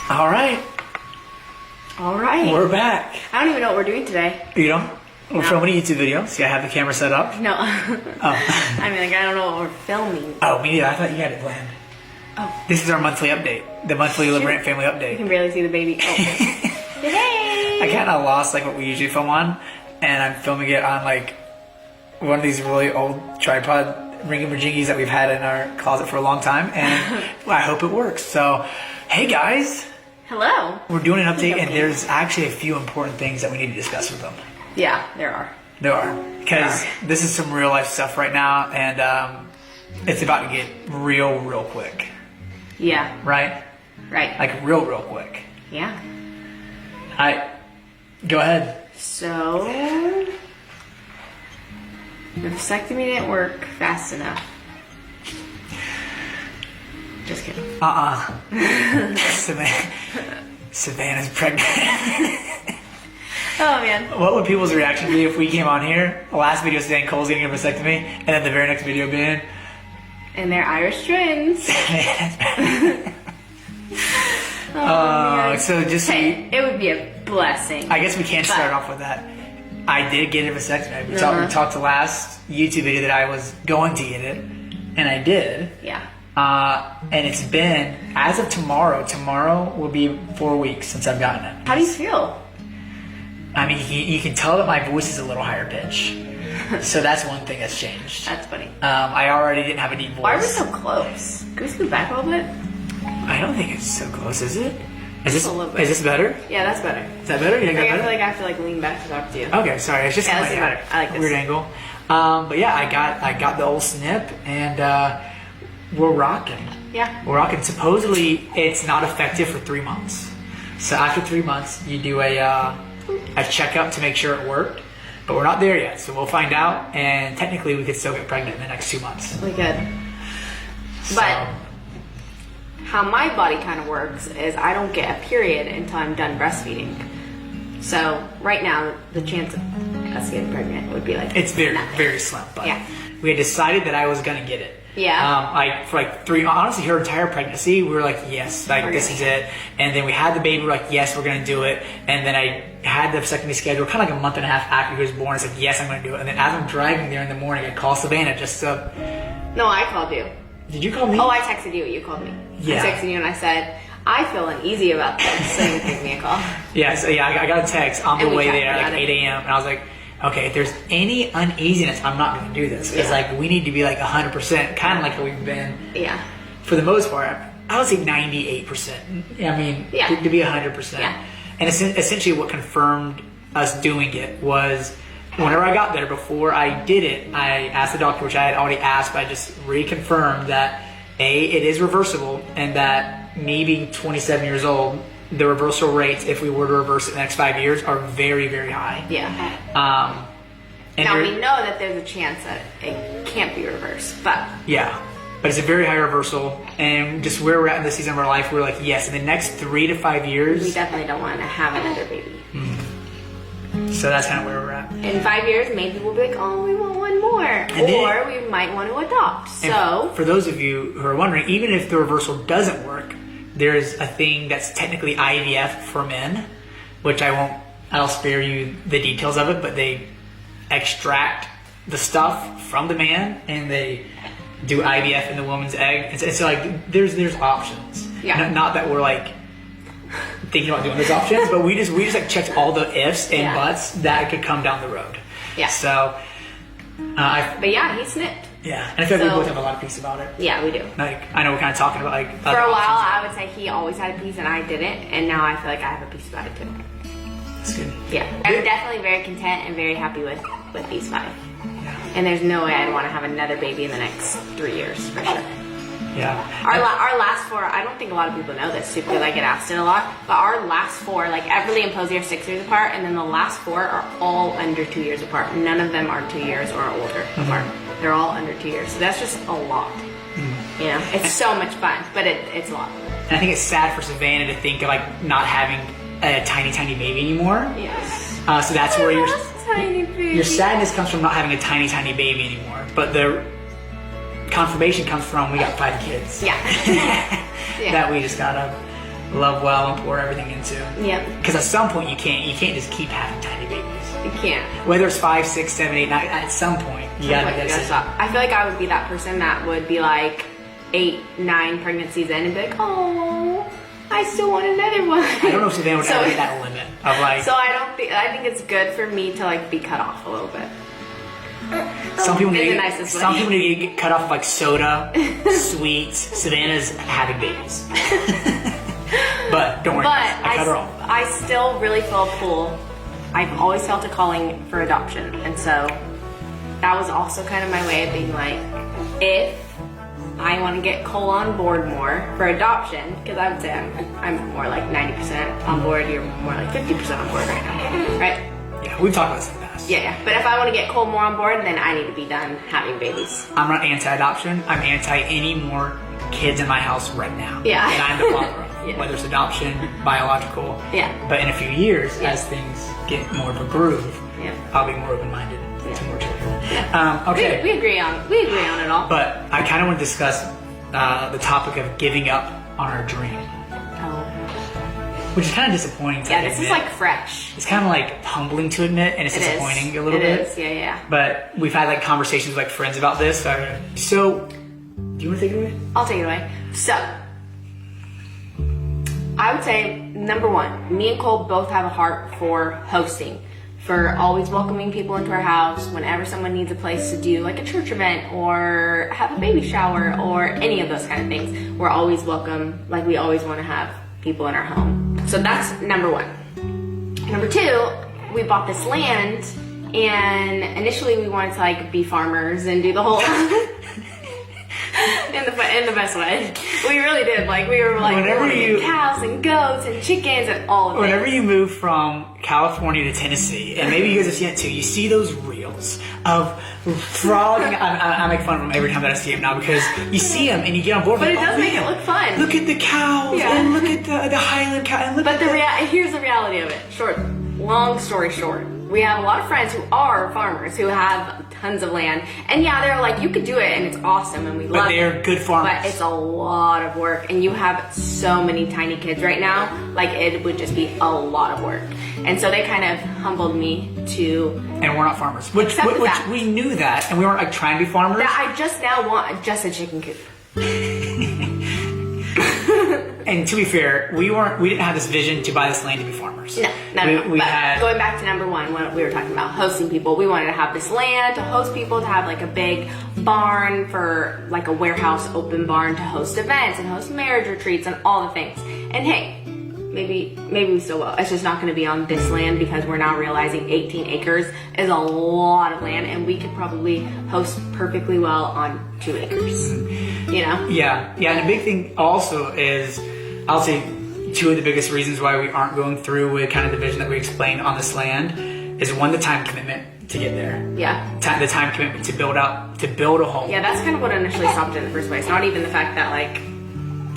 All right, All right. we're back. I don't even know what we're doing today. You know, we're No. filming a YouTube video. See, I have the camera set up. No. Oh, I mean, like, I don't know what we're filming. oh, me neither. I thought you had it planned. Oh, This is our monthly update, the monthly LeBrant family you update. can barely see the baby. Oh. Hey! I kind of lost like what we usually film on, and I'm filming it on like one of these really old tripod ringy-majingies that we've had in our closet for a long time, and I hope it works. So, hey guys, Hello. we're doing an update, and Okay. there's actually a few important things that we need to discuss with them. Yeah, there are. There are, because this is some real life stuff right now, and it's about to get real quick, Yeah, right? right. Like real quick. Yeah. All right, go ahead. So, the vasectomy didn't work fast enough. Just kidding. Savannah's pregnant. Oh, man. What would people's reaction be if we came on here, the last video saying Cole's getting a vasectomy, and then the very next video being, And they're Irish twins. Man. so just, Hey, it would be a blessing. I guess we can't start off with that. I did get a vasectomy. We talked the last YouTube video that I was going to get it, and I did. Yeah. And it's been, as of tomorrow will be 4 weeks since I've gotten it. How do you feel? I mean, you can tell that my voice is a little higher pitch. So that's one thing that's changed. That's funny. I already didn't have a deep voice. Why are we so close? Can we scoot back a little bit? I don't think it's so close, is it? Is Just a little bit. this better? Yeah, that's better. Is that better? You think Like, that I feel better? like I have to like lean back to talk to you. Okay, sorry. It's just Yeah, kinda this is better. I like this. weird angle. But yeah, I got the old snip, and we're rocking. Yeah. We're rocking. Supposedly, it's not effective for 3 months. So after 3 months, you do a checkup to make sure it worked. But we're not there yet, so we'll find out. And technically, we could still get pregnant in the next 2 months. We could. So, But how my body kind of works is I don't get a period until I'm done breastfeeding. So right now, the chance of us getting pregnant would be like it's very nothing. slim. But Yeah. we had decided that I was gonna get it. Yeah. For like 3, honestly, her entire pregnancy, we were like, yes, like this is it. And then we had the baby, we were like, yes, we're gonna do it. And then I had the vasectomy schedule kind of like a month and a half after he was born. I said, yes, I'm gonna do it. And then as I'm driving there in the morning, I called Savannah just to, No, I called you. did you call me? Oh, I texted you. You called me. Yeah. I texted you and I said, I feel uneasy about this. So you gave me a call. Yeah, so yeah, I got a text on the And we way talked there at about like it. 8 a.m. And I was like, okay, if there's any uneasiness, I'm not gonna do this. It's Yeah. like, we need to be like 100%, kind of like how we've been Yeah. for the most part. I would say 98%. I mean, Yeah. to be 100%. Yeah. And essentially what confirmed us doing it was whenever I got there, before I did it, I asked the doctor, which I had already asked, but I just reconfirmed that it is reversible, and that me being 27 years old, the reversal rates, if we were to reverse it in the next 5 years, are very high. Yeah. And Now there- we know that there's a chance that it can't be reversed, but Yeah, but it's a very high reversal, and just where we're at in this season of our life, we're like, yes, in the next 3 to 5 we years. definitely don't want to have another baby. So that's kind of where we're at. In 5 years, maybe we'll be like, oh, we want one more. then- Or we might want to adopt. And So, for those of you who are wondering, even if the reversal doesn't work, there's a thing that's technically IVF for men, which I'll spare you the details of it, but they extract the stuff from the man and they do IVF in the woman's egg. It's like there's options. Yeah. Not that we're like thinking about doing those options, but we just like checked all the ifs and Yeah. buts that could come down the road. Yeah. So but yeah, he snipped. yeah, and I feel like we So- both have a lot of peace about it. Yeah, we do. Like, I know we're kind of talking about like For a while, I would say he always had a piece and I didn't. And now I feel like I have a piece about it too. That's good. Yeah. I'm definitely very content and very happy with these 5. Yeah. And there's no way I'd want to have another baby in the next 3 years for sure. Yeah. Our last 4, I don't think a lot of people know this too because I get asked it a lot, but our last 4, like Everly and Posey are 6 years apart, and then the last 4 are all under 2 years apart. None of them are 2 years or older apart. They're all under 2 years. So that's just a lot. You know, it's so much fun, but it's a lot. And I think it's sad for Savannah to think of like not having a tiny baby anymore. Yes. So that's where tiny baby. your sadness comes from not having a tiny baby anymore. But the confirmation comes from we got 5 kids. Yeah. Yeah. That we just gotta love well, and pour everything into. Yep. Because at some point you can't just keep having tiny babies. You can't. Whether it's 5, 6, 7, 8, 9, at some point you gotta You get gotta it. stop. I feel like I would be that person that would be like 8, 9 pregnancies in and be like, oh, I still want another one. I don't know if Savannah would So- ever hit that limit of like. So I think it's good for me to like be cut off a little bit. Some people In need the to nicest way. some people need to get cut off of like soda, sweets. Savannah's having babies. But don't worry, But guys, I cut her off. I still really feel a pull. I've always felt a calling for adoption, and so that was also kind of my way of being like, if I want to get Cole on board more for adoption, because I would say I'm more like 90% on board. You're more like 50% on board right now, right? Yeah, we've talked about this in the past. Yeah. But if I want to get Cole more on board, then I need to be done having babies. I'm not anti-adoption. I'm anti any more kids in my house right now. Yeah. And I'm the father of. Yeah. Whether it's adoption, biological. Yeah. But in a few years, Yeah. as things get more of a groove, Yeah. I'll be more open-minded Yeah. to more children. Okay. We agree on it all. But I kind of want to discuss the topic of giving up on our dream, Oh. which is kind of disappointing to Yeah, this is admit. like fresh. It's kind of like humbling to admit, and it's It is. disappointing a little It bit. is, yeah. But we've had like conversations with like friends about this. So, do you want to take it away? I'll take it away. So, I would say, number one, me and Cole both have a heart for hosting, for always welcoming people into our house whenever someone needs a place to do like a church event or have a baby shower or any of those kind of things. We're always welcome, like we always want to have people in our home. So that's number one. Number two, we bought this land and initially we wanted to like be farmers and do the whole in the best way. We really did. Like we were like Whenever we wanted you- cows and goats and chickens and all of it. Whenever you move from California to Tennessee, and maybe you guys have seen it too, you see those reels of frolicking. I make fun of them every time that I see them now because you see them and you get on board. But like, it does oh, make it man, look fun. Look at the cows Yeah. and look at the Highland cow and look But at here's the reality of it. Long story short, we have a lot of friends who are farmers who have tons of land, and yeah, they're like, you could do it, and it's awesome, and we love But it. they're good farmers. But it's a lot of work, and you have so many tiny kids right now. Like it would just be a lot of work, and so they kind of humbled me to And we're not farmers, which Except for that. we knew that, and we weren't like trying to be farmers. that. I just now want just a chicken coop. And to be fair, we didn't have this vision to buy this land to be farmers. No. We But had going back to number one, when we were talking about hosting people, we wanted to have this land to host people, to have like a big barn for like a warehouse open barn to host events and host marriage retreats and all the things. And hey, maybe we still will. It's just not going to be on this land because we're now realizing 18 acres is a lot of land, and we could probably host perfectly well on 2 acres. You know? Yeah, and the big thing also is, I'll say, two of the biggest reasons why we aren't going through with kind of the vision that we explained on this land is one, the time commitment to get there. Yeah. The time commitment to build a home. Yeah, that's kind of what initially stopped it in the first place. Not even the fact that like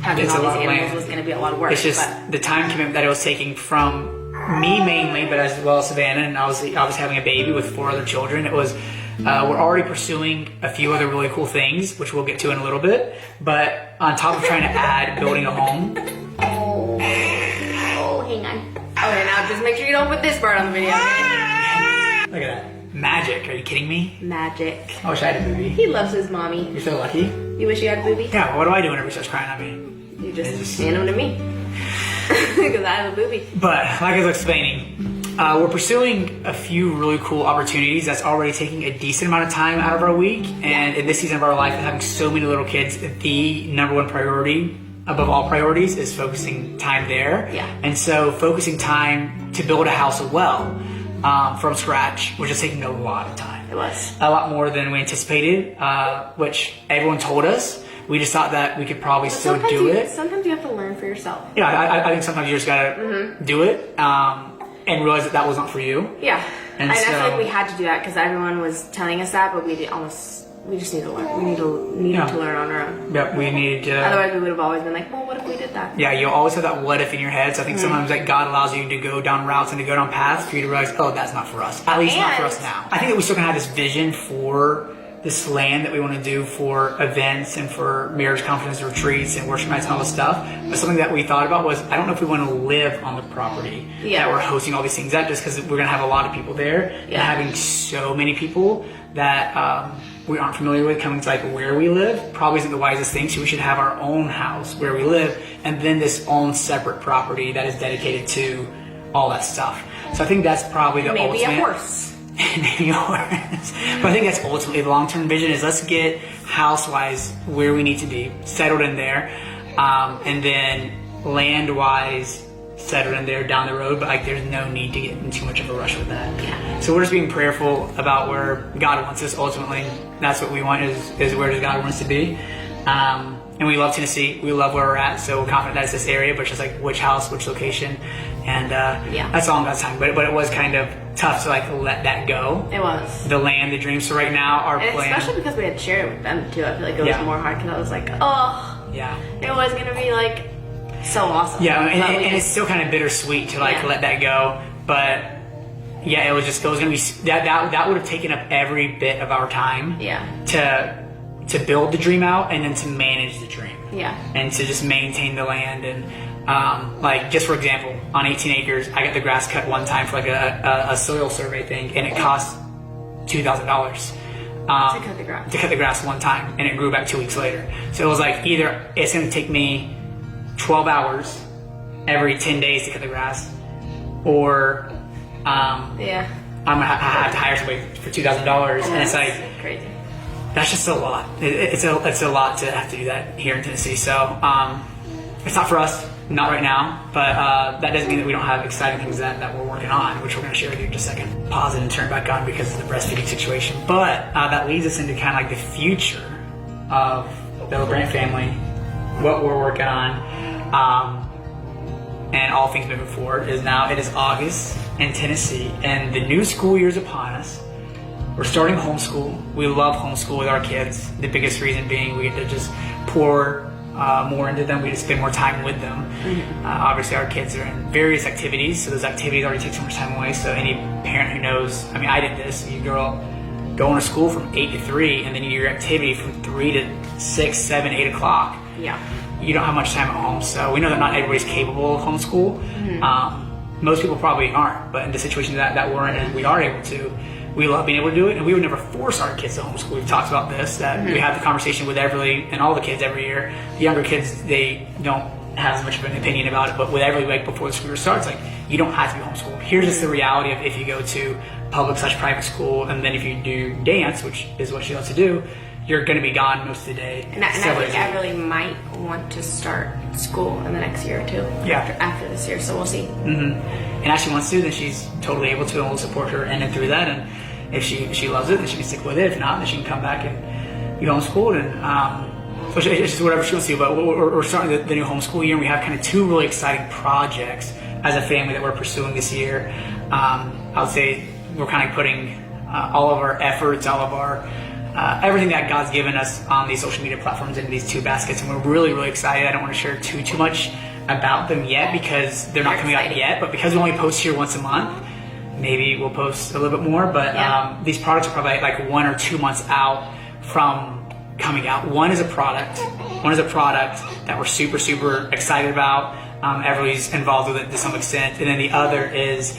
having It's a all lot these of animals land. was going to be a lot of work. It's just but the time commitment that it was taking from me mainly, but as well as Savannah, and I was having a baby with 4 other children. It was we're already pursuing a few other really cool things, which we'll get to in a little bit. But on top of trying to add building a home, oh, hang on. Okay, now just make sure you don't put this part on the video. Okay? look at that magic. Are you kidding me? Magic. I wish I had a booby. He loves his mommy. You're so lucky. You wish you had a booby? Yeah. What do I do whenever he starts crying at me? You just It's- hand him to me. Because I have a booby. But like I was explaining, we're pursuing a few really cool opportunities that's already taking a decent amount of time out of our week. And in this season of our life, with having so many little kids, the number one priority above all priorities is focusing time there. Yeah. And so focusing time to build a house as well from scratch, which is taking a lot of time. It was. A lot more than we anticipated, which everyone told us. We just thought that we could probably still do it. Sometimes you have to learn for yourself. Yeah, I think sometimes you just gotta do it and realize that was not for you. Yeah. And I feel so- like we had to do that because everyone was telling us that, but we just need to learn. We needed Yeah. to learn on our own. Yep, we needed to. Otherwise, we would have always been like, well, what if we did that? Yeah, you always have that what if in your head. So I think sometimes like God allows you to go down routes and to go down paths for you to realize, oh, that's not for us. At least not for And- us now. I think that we still can have this vision for this land that we want to do for events and for marriage conferences, retreats, and worship nights and all this stuff. But something that we thought about was, I don't know if we want to live on the property that we're hosting all these things at, just because we're going to have a lot of people there. And having so many people that we aren't familiar with coming to like where we live probably isn't the wisest thing. So we should have our own house where we live, and then this own separate property that is dedicated to all that stuff. So I think that's probably the maybe ultimate. A horse. Maybe a horse. But I think that's ultimately the long-term vision, is let's get house-wise where we need to be, settled in there, and then land-wise settled in there down the road. But like, there's no need to get in too much of a rush with that. Yeah. So we're just being prayerful about where God wants us. Ultimately, that's what we want, is where does God want us to be. And we love Tennessee. We love where we're at. So we're confident that it's this area, but it's just like which house, which location. And that's all in God's time. But it was kind of tough to like let that go. It was. The land, the dream. So right now our And plan. especially because we had shared it with them too. I feel like it was more hard because I was like, oh, Yeah. it was going to be like so awesome. Yeah, But we and it's just- still kind of bittersweet to like let that go. But yeah, it was going to be that would have taken up every bit of our time. Yeah. To build the dream out, and then to manage the dream. Yeah. And to just maintain the land. And like, just for example, on 18 acres, I got the grass cut one time for like a soil survey thing, and it cost $2,000 To cut the grass. to cut the grass one time, and it grew back 2 weeks later. So it was like, either it's going to take me 12 hours every 10 days to cut the grass, or Yeah. I'm gonna have to hire somebody for $2,000, and it's like, crazy. that's just a lot. It's a lot to have to do that here in Tennessee. So it's not for us, not right now. But that doesn't mean that we don't have exciting things that we're working on, which we're going to share with you in just a second. Pause it and turn it back on because of the breastfeeding situation. But that leads us into kind of like the future of the LeBrant family, what we're working on, and all things moving forward. It is August in Tennessee, and the new school year is upon us. We're starting homeschool. We love homeschool with our kids. The biggest reason being we get to just pour more into them. We just spend more time with them. Obviously, our kids are in various activities, so those activities already take so much time away. So any parent who knows, I mean, I did this. You going to school from 8 to 3, and then you do your activity from 3 to 6, 7, 8 o'clock. Yeah. You don't have much time at home. So we know that not everybody's capable of homeschool. Most people probably aren't, but in the situation that we're in and we are able to, we love being able to do it, and we would never force our kids to homeschool. We've talked about this, that we have the conversation with Everly and all the kids every year. The younger kids, they don't have as much of an opinion about it, but with Everly, like before the school year starts, like, you don't have to be homeschooled. Here's just the reality of if you go to public/private school, and then if you do dance, which is what she loves to do, you're going to be gone most of the day. And I think Everly might want to start school in the next year or two. Yeah. After this year, so we'll see. And if she wants to, then she's totally able to, and we'll support her in and through that. And if she loves it, then she can stick with it. If not, then she can come back and be homeschooled. And so it's just whatever she wants to do. But we're starting the new homeschool year, and we have kind of two really exciting projects as a family that we're pursuing this year. I would say we're kind of putting all of our efforts, all of our everything that God's given us on these social media platforms into these two baskets, and we're really, really excited. I don't want to share too much about them yet because they're not coming out yet, but because we only post here once a month, maybe we'll post a little bit more. But these products are probably like 1 or 2 months out from coming out. One is a product that we're super, super excited about. Everybody's involved with it to some extent, and then the other is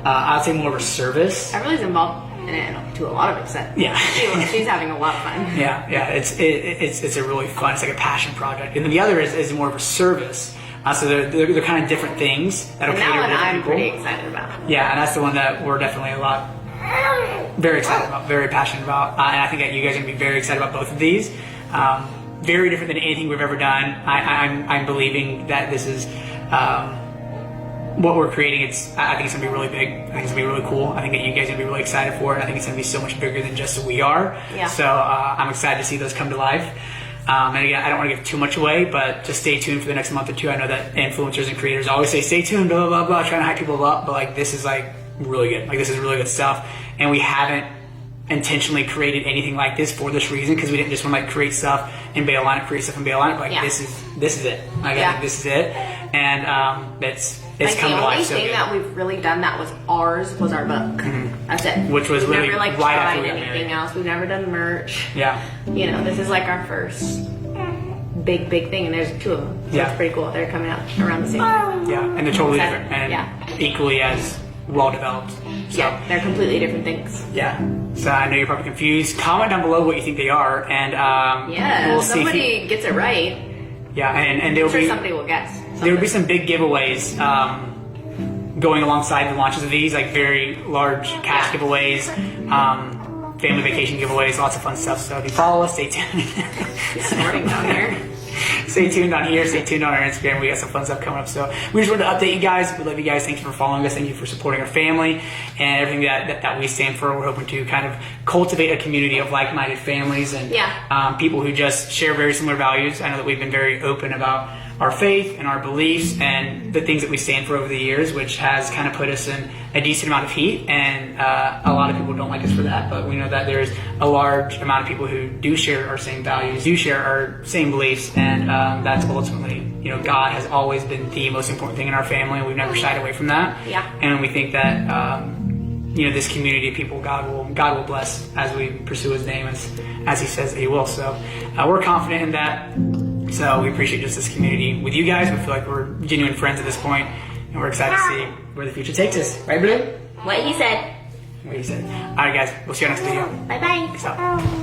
I would say more of a service. Everly's involved in it to a lot of extent. Yeah. She's having a lot of fun. Yeah. It's a really fun. It's like a passion project, and then the other is more of a service. So they're kind of different things that'll And cater that to one I'm different pretty people. excited about. Yeah, and that's the one that we're definitely very excited about, very passionate about, and I think that you guys are gonna be very excited about both of these. Very different than anything we've ever done. I'm believing that this is what we're creating. I think it's gonna be really big. I think it's gonna be really cool. I think that you guys are gonna be really excited for it. I think it's gonna be so much bigger than just we are. Yeah. So I'm excited to see those come to life. And again, I don't want to give too much away, but just stay tuned for the next month or two. I know that influencers and creators always say, stay tuned, blah, blah, blah, trying to hype people up. But like, this is like really good. Like, this is really good stuff. And we haven't intentionally created anything like this for this reason, because we didn't just want to like create stuff and bail on it, create stuff and bail on it. But like, this is it. Like, I think this is it. and it's Like come the to only life so thing good. that we've really done that was ours was our book. That's it. Which was we've really never like right after tried we got anything married. else. We've never done merch. Yeah. You know, this is like our first big thing, and there's 2 of them. So Yeah. it's pretty cool. They're coming out around the same time. Yeah, and they're totally Excited. different and Yeah. equally as well developed. So, Yeah, they're completely different things. yeah. So I know you're probably confused. Comment down below what you think they are, and Yeah, we'll see. somebody gets it right. Yeah, and there I'm will sure be somebody will guess. there will be some big giveaways going alongside the launches of these, like very large cash Yeah. giveaways, family vacation giveaways, lots of fun stuff. So if you follow us, stay tuned. Snorting down here. Stay tuned on here. Stay tuned on our Instagram. We got some fun stuff coming up. So we just wanted to update you guys. We love you guys. Thank you for following us. Thank you for supporting our family and everything that we stand for. We're hoping to kind of cultivate a community of like-minded families and Yeah. people who just share very similar values. I know that we've been very open about our faith and our beliefs and the things that we stand for over the years, which has kind of put us in a decent amount of heat. And a lot of people don't like us for that, but we know that there's a large amount of people who do share our same values, do share our same beliefs, and that's ultimately, God has always been the most important thing in our family, and we've never shied away from that. Yeah. And we think that this community of people, God will bless as we pursue His name as He says that He will. So we're confident in that. So we appreciate just this community with you guys. We feel like we're genuine friends at this point, and we're excited to see where the future takes us. Right, Blue? What he said. What you said. All right, guys. We'll see you on next video. Bye bye. Peace out.